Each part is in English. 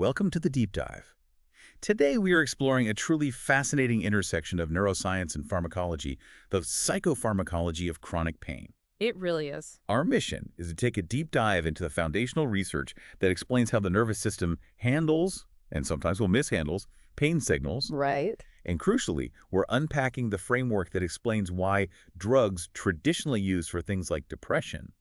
welcome to the Deep Dive. Today we are exploring a truly fascinating intersection of neuroscience and pharmacology, the psychopharmacology of chronic pain. It really is. Our mission is to take a deep dive into the foundational research that explains how the nervous system handles, and sometimes will mishandles, pain signals. Right. And crucially, we're unpacking the framework that explains why drugs traditionally used for things like depression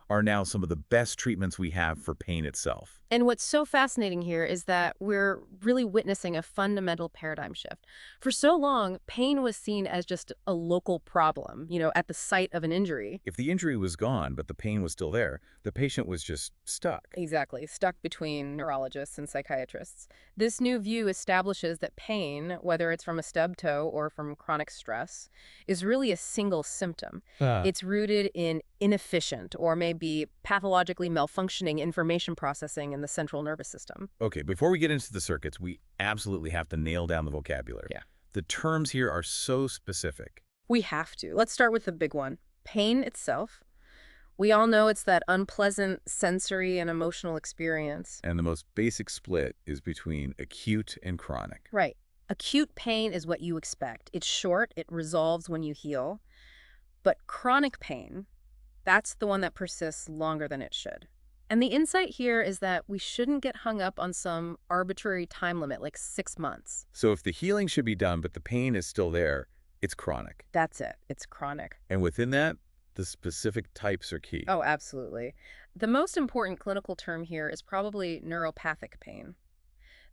are now some of the best treatments we have for pain itself. And what's so fascinating here is that we're really witnessing a fundamental paradigm shift. For so long, pain was seen as just a local problem, at the site of an injury. If the injury was gone, but the pain was still there, the patient was just stuck. Exactly, stuck between neurologists and psychiatrists. This new view establishes that pain, whether it's from a stub toe or from chronic stress, is really a single symptom. It's rooted in inefficient or maybe pathologically malfunctioning information processing in the central nervous system. Okay, before we get into the circuits, we absolutely have to nail down the vocabulary. Yeah. The terms here are so specific. We have to. Let's start with the big one. Pain itself. We all know it's that unpleasant sensory and emotional experience. And the most basic split is between acute and chronic. Right. Acute pain is what you expect. It's short, it resolves when you heal. But chronic pain, that's the one that persists longer than it should. And the insight here is that we shouldn't get hung up on some arbitrary time limit, like 6 months. So if the healing should be done, but the pain is still there, it's chronic. That's it. It's chronic. And within that, the specific types are key. Oh, absolutely. The most important clinical term here is probably neuropathic pain.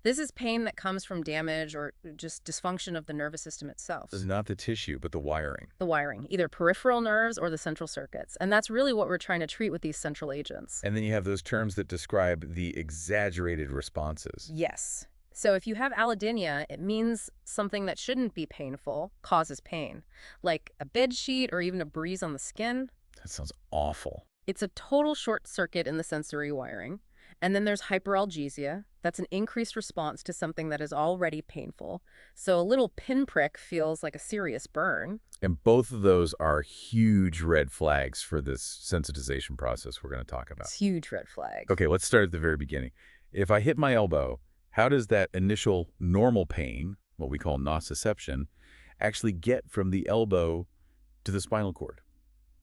This is pain that comes from damage or just dysfunction of the nervous system itself. This is not the tissue, but the wiring. The wiring, either peripheral nerves or the central circuits. And that's really what we're trying to treat with these central agents. And then you have those terms that describe the exaggerated responses. Yes. So if you have allodynia, it means something that shouldn't be painful causes pain, like a bed sheet or even a breeze on the skin. That sounds awful. It's a total short circuit in the sensory wiring. And then there's hyperalgesia. That's an increased response to something that is already painful. So a little pinprick feels like a serious burn. And both of those are huge red flags for this sensitization process we're going to talk about. It's huge red flag. Okay, let's start at the very beginning. If I hit my elbow, how does that initial normal pain, what we call nociception, actually get from the elbow to the spinal cord?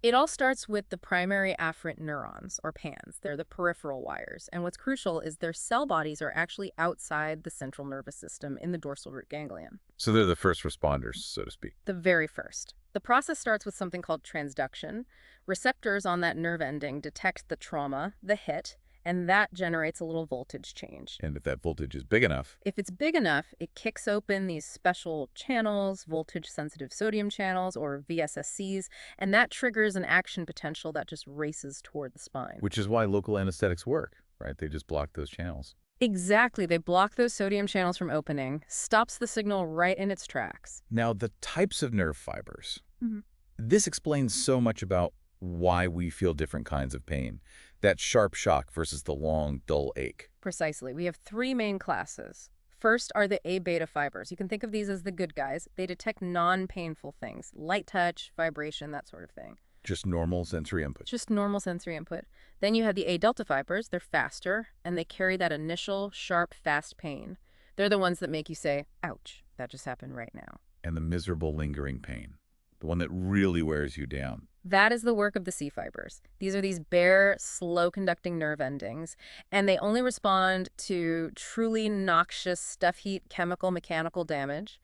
It all starts with the primary afferent neurons, or PANs. They're the peripheral wires. And what's crucial is their cell bodies are actually outside the central nervous system in the dorsal root ganglion. So they're the first responders, so to speak. The very first. The process starts with something called transduction. Receptors on that nerve ending detect the trauma, the hit, and that generates a little voltage change. And if that voltage is big enough, If it's big enough, it kicks open these special channels, voltage-sensitive sodium channels, or VSSCs, and that triggers an action potential that just races toward the spine. which is why local anesthetics work, right? They just block those channels. Exactly. They block those sodium channels from opening, stops the signal right in its tracks. Now, the types of nerve fibers. Mhm. This explains so much about why we feel different kinds of pain. That sharp shock versus the long, dull ache. Precisely. We have 3 main classes. First are the A-beta fibers. You can think of these as the good guys. They detect non-painful things, light touch, vibration, that sort of thing. Just normal sensory input. Just normal sensory input. Then you have the A-delta fibers. They're faster, and they carry that initial, sharp, fast pain. They're the ones that make you say, ouch, that just happened right now. And the miserable lingering pain. The one that really wears you down. That is the work of the C fibers. These are these bare, slow-conducting nerve endings, and they only respond to truly noxious stuff heat, chemical, mechanical damage.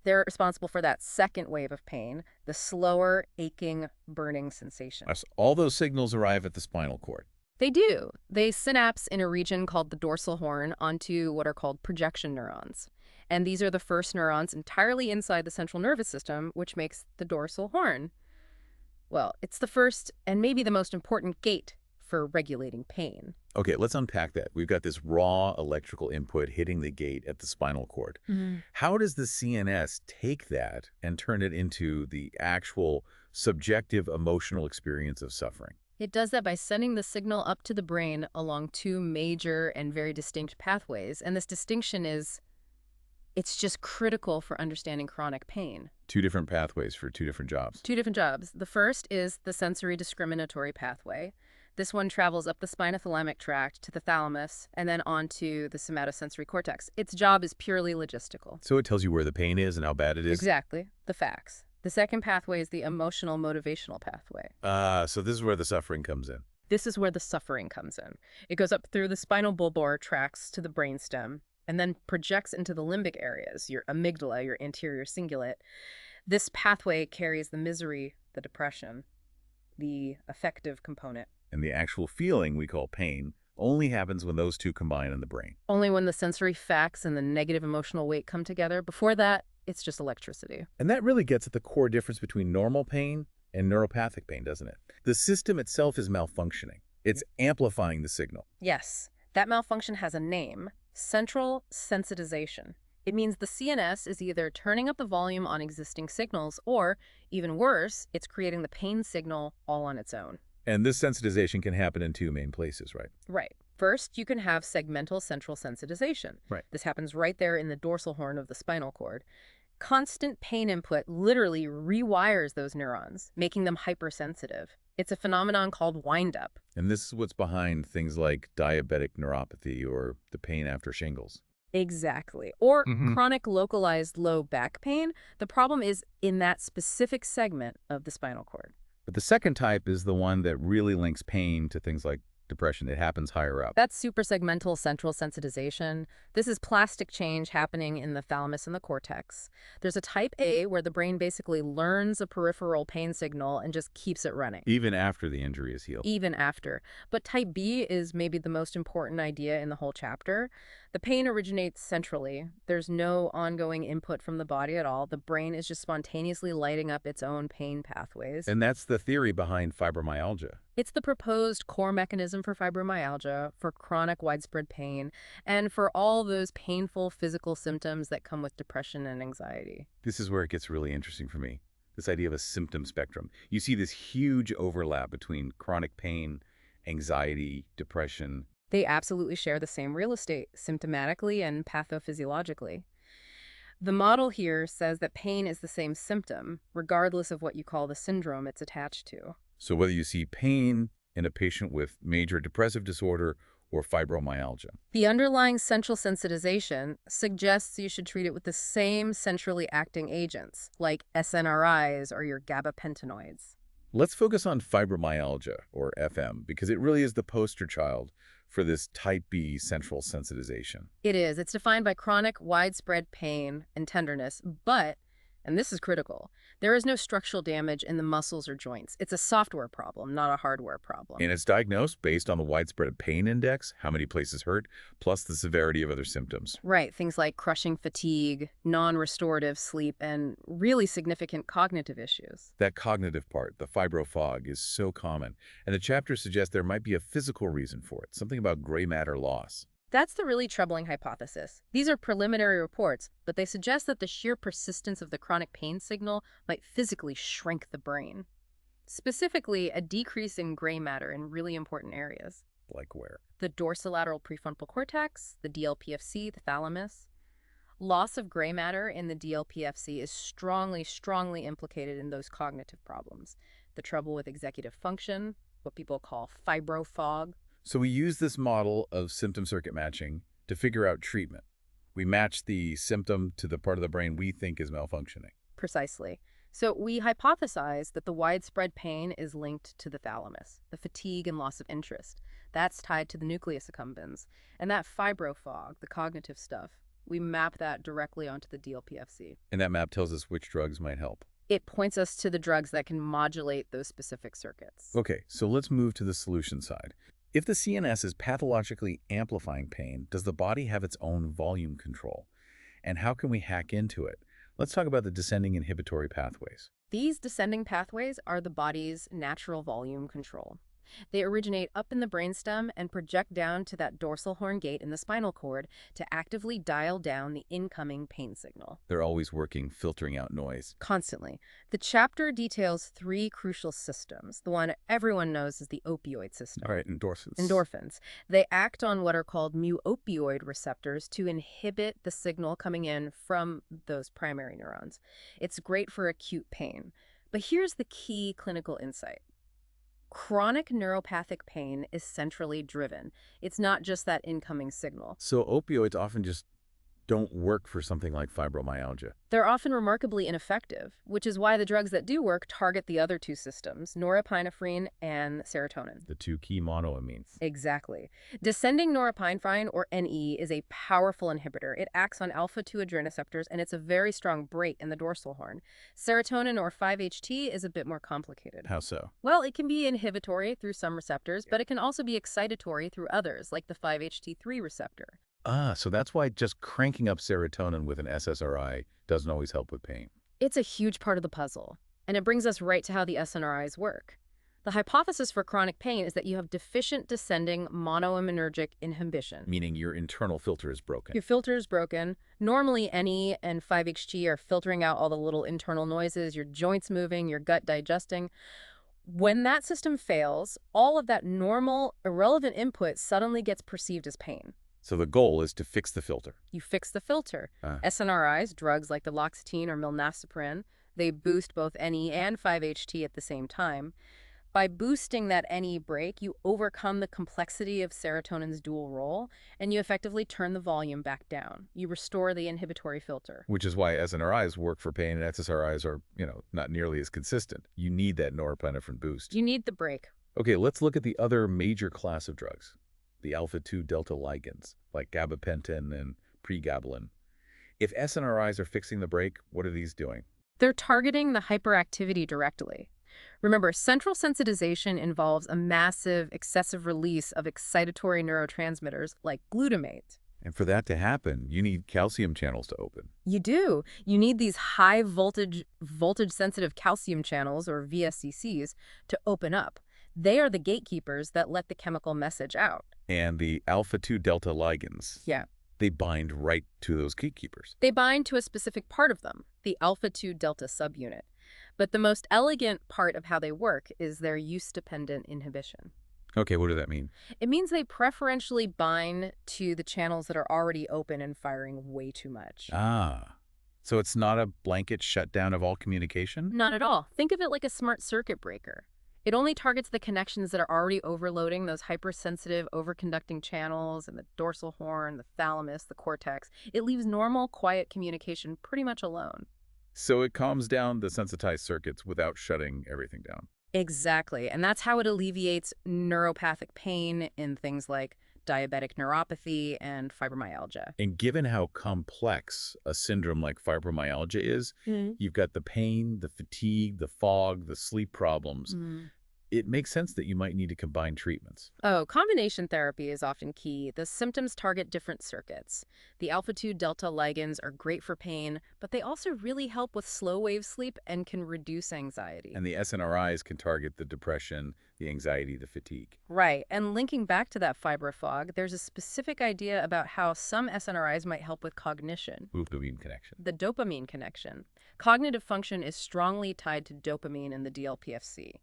They're responsible for that second wave of pain, the slower, aching, burning sensation. Yes, all those signals arrive at the spinal cord. They do. They synapse in a region called the dorsal horn onto what are called projection neurons. And these are the first neurons entirely inside the central nervous system, which makes the dorsal horn. Well, it's the first and maybe the most important gate for regulating pain. Okay, let's unpack that. We've got this raw electrical input hitting the gate at the spinal cord. How does the CNS take that and turn it into the actual subjective emotional experience of suffering? It does that by sending the signal up to the brain along 2 major and very distinct pathways. And this distinction it's just critical for understanding chronic pain. 2 different pathways for 2 different jobs. 2 different jobs. The first is the sensory discriminatory pathway. This one travels up the spinothalamic tract to the thalamus and then onto the somatosensory cortex. Its job is purely logistical. So it tells you where the pain is and how bad it is? Exactly. The facts. The second pathway is the emotional motivational pathway. So this is where the suffering comes in. This is where the suffering comes in. It goes up through the spinobulbar tracts to the brainstem and then projects into the limbic areas, your amygdala, your anterior cingulate. This pathway carries the misery, the depression, the affective component. And the actual feeling we call pain only happens when those two combine in the brain. Only when the sensory facts and the negative emotional weight come together. Before that, it's just electricity. And that really gets at the core difference between normal pain and neuropathic pain, doesn't it? The system itself is malfunctioning. It's amplifying the signal. Yes, that malfunction has a name: central sensitization. It means the CNS is either turning up the volume on existing signals or, even worse, it's creating the pain signal all on its own. And this sensitization can happen in two main places, right? Right. First, you can have segmental central sensitization. Right. This happens right there in the dorsal horn of the spinal cord. Constant pain input literally rewires those neurons, making them hypersensitive. It's a phenomenon called wind-up. And this is what's behind things like diabetic neuropathy or the pain after shingles. Exactly. Or chronic localized low back pain. The problem is in that specific segment of the spinal cord. But the second type is the one that really links pain to things like depression. It happens higher up. That's suprasegmental central sensitization. This is plastic change happening in the thalamus and the cortex. There's a type A where the brain basically learns a peripheral pain signal and just keeps it running. Even after the injury is healed. Even after. But type B is maybe the most important idea in the whole chapter. The pain originates centrally. There's no ongoing input from the body at all. The brain is just spontaneously lighting up its own pain pathways. And that's the theory behind fibromyalgia. It's the proposed core mechanism for fibromyalgia, for chronic widespread pain, and for all those painful physical symptoms that come with depression and anxiety. This is where it gets really interesting for me. This idea of a symptom spectrum. You see this huge overlap between chronic pain, anxiety, depression. They absolutely share the same real estate, symptomatically and pathophysiologically. The model here says that pain is the same symptom, regardless of what you call the syndrome it's attached to. So whether you see pain in a patient with major depressive disorder or fibromyalgia. The underlying central sensitization suggests you should treat it with the same centrally acting agents, like SNRIs or your gabapentinoids. Let's focus on fibromyalgia, or FM, because it really is the poster child for this type B central sensitization. It is. It's defined by chronic, widespread pain and tenderness, but, and this is critical, there is no structural damage in the muscles or joints. It's a software problem, not a hardware problem. And it's diagnosed based on the widespread pain index, how many places hurt, plus the severity of other symptoms. Right, things like crushing fatigue, non-restorative sleep, and really significant cognitive issues. That cognitive part, the fibro-fog, is so common, and the chapter suggests there might be a physical reason for it, something about gray matter loss. That's the really troubling hypothesis. These are preliminary reports, but they suggest that the sheer persistence of the chronic pain signal might physically shrink the brain. Specifically, a decrease in gray matter in really important areas. Like where? The dorsolateral prefrontal cortex, the DLPFC, the thalamus. Loss of gray matter in the DLPFC is strongly implicated in those cognitive problems. The trouble with executive function, what people call fibro-fog. So we use this model of symptom circuit matching to figure out treatment. We match the symptom to the part of the brain we think is malfunctioning. Precisely. So we hypothesize that the widespread pain is linked to the thalamus, the fatigue and loss of interest. That's tied to the nucleus accumbens. And that fibro-fog, the cognitive stuff, we map that directly onto the DLPFC. And that map tells us which drugs might help. It points us to the drugs that can modulate those specific circuits. Okay, so let's move to the solution side. If the CNS is pathologically amplifying pain, does the body have its own volume control? And how can we hack into it? Let's talk about the descending inhibitory pathways. These descending pathways are the body's natural volume control. They originate up in the brainstem and project down to that dorsal horn gate in the spinal cord to actively dial down the incoming pain signal. They're always working, filtering out noise. Constantly. The chapter details 3 crucial systems. The one everyone knows is the opioid system. All right, endorphins. Endorphins. They act on what are called mu-opioid receptors to inhibit the signal coming in from those primary neurons. It's great for acute pain. But here's the key clinical insight. Chronic neuropathic pain is centrally driven. It's not just that incoming signal. So opioids often just don't work for something like fibromyalgia. They're often remarkably ineffective, which is why the drugs that do work target the other two systems, norepinephrine and serotonin. The two key monoamines. Exactly. Descending norepinephrine, or NE, is a powerful inhibitor. It acts on alpha-2 adrenoceptors, and it's a very strong brake in the dorsal horn. Serotonin, or 5-HT, is a bit more complicated. How so? Well, it can be inhibitory through some receptors, but it can also be excitatory through others, like the 5-HT3 receptor. So that's why just cranking up serotonin with an SSRI doesn't always help with pain. It's a huge part of the puzzle, and it brings us right to how the SNRIs work. The hypothesis for chronic pain is that you have deficient descending monoaminergic inhibition. Meaning your internal filter is broken. Your filter is broken. Normally, NE and 5-HT are filtering out all the little internal noises, your joints moving, your gut digesting. When that system fails, all of that normal, irrelevant input suddenly gets perceived as pain. So the goal is to fix the filter. You fix the filter. SNRIs, drugs like the loxetine or milnacipran, they boost both NE and 5-HT at the same time. By boosting that NE brake, you overcome the complexity of serotonin's dual role, and you effectively turn the volume back down. You restore the inhibitory filter. Which is why SNRIs work for pain and SSRIs are, not nearly as consistent. You need that norepinephrine boost. You need the brake. Okay, let's look at the other major class of drugs. The alpha-2 delta ligands, like gabapentin and pregabalin. If SNRIs are fixing the brake, what are these doing? They're targeting the hyperactivity directly. Remember, central sensitization involves a massive, excessive release of excitatory neurotransmitters like glutamate. And for that to happen, you need calcium channels to open. You do. You need these high voltage-sensitive calcium channels, or VSCCs, to open up. They are the gatekeepers that let the chemical message out. And the alpha-2 delta ligands. Yeah. They bind right to those gatekeepers. They bind to a specific part of them, the alpha-2 delta subunit. But the most elegant part of how they work is their use-dependent inhibition. Okay, what does that mean? It means they preferentially bind to the channels that are already open and firing way too much. So it's not a blanket shutdown of all communication? Not at all. Think of it like a smart circuit breaker. It only targets the connections that are already overloading those hypersensitive, overconducting channels in the dorsal horn, the thalamus, the cortex. It leaves normal, quiet communication pretty much alone. So it calms down the sensitized circuits without shutting everything down. Exactly. And that's how it alleviates neuropathic pain in things like diabetic neuropathy and fibromyalgia. And given how complex a syndrome like fibromyalgia is, you've got the pain, the fatigue, the fog, the sleep problems. It makes sense that you might need to combine treatments. Oh, combination therapy is often key. The symptoms target different circuits. The alpha-2 delta ligands are great for pain, but they also really help with slow-wave sleep and can reduce anxiety. And the SNRIs can target the depression, the anxiety, the fatigue. Right. And linking back to that fibro-fog, there's a specific idea about how some SNRIs might help with cognition. Dopamine connection. The dopamine connection. Cognitive function is strongly tied to dopamine in the DLPFC.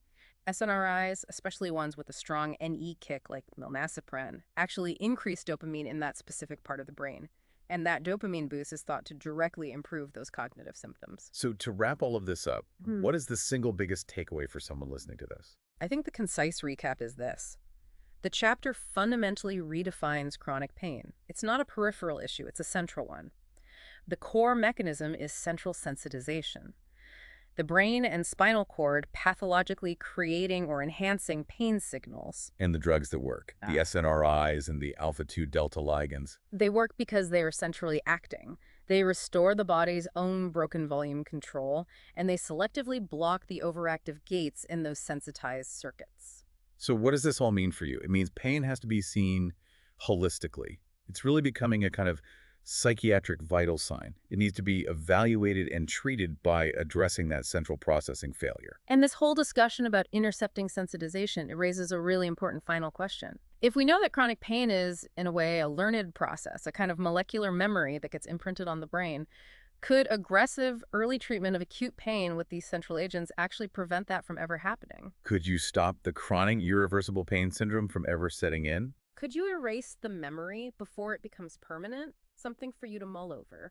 SNRIs, especially ones with a strong NE kick like milnacipran, actually increase dopamine in that specific part of the brain. And that dopamine boost is thought to directly improve those cognitive symptoms. So to wrap all of this up, what is the single biggest takeaway for someone listening to this? I think the concise recap is this. The chapter fundamentally redefines chronic pain. It's not a peripheral issue, it's a central one. The core mechanism is central sensitization. The brain and spinal cord pathologically creating or enhancing pain signals. And the drugs that work, the SNRIs and the alpha-2 delta ligands. They work because they are centrally acting. They restore the body's own broken volume control, and they selectively block the overactive gates in those sensitized circuits. So what does this all mean for you? It means pain has to be seen holistically. It's really becoming a kind of psychiatric vital sign. It needs to be evaluated and treated by addressing that central processing failure. And this whole discussion about intercepting sensitization, it raises a really important final question. If we know that chronic pain is, in a way, a learned process, a kind of molecular memory that gets imprinted on the brain, could aggressive early treatment of acute pain with these central agents actually prevent that from ever happening? Could you stop the chronic irreversible pain syndrome from ever setting in? Could you erase the memory before it becomes permanent? Something for you to mull over.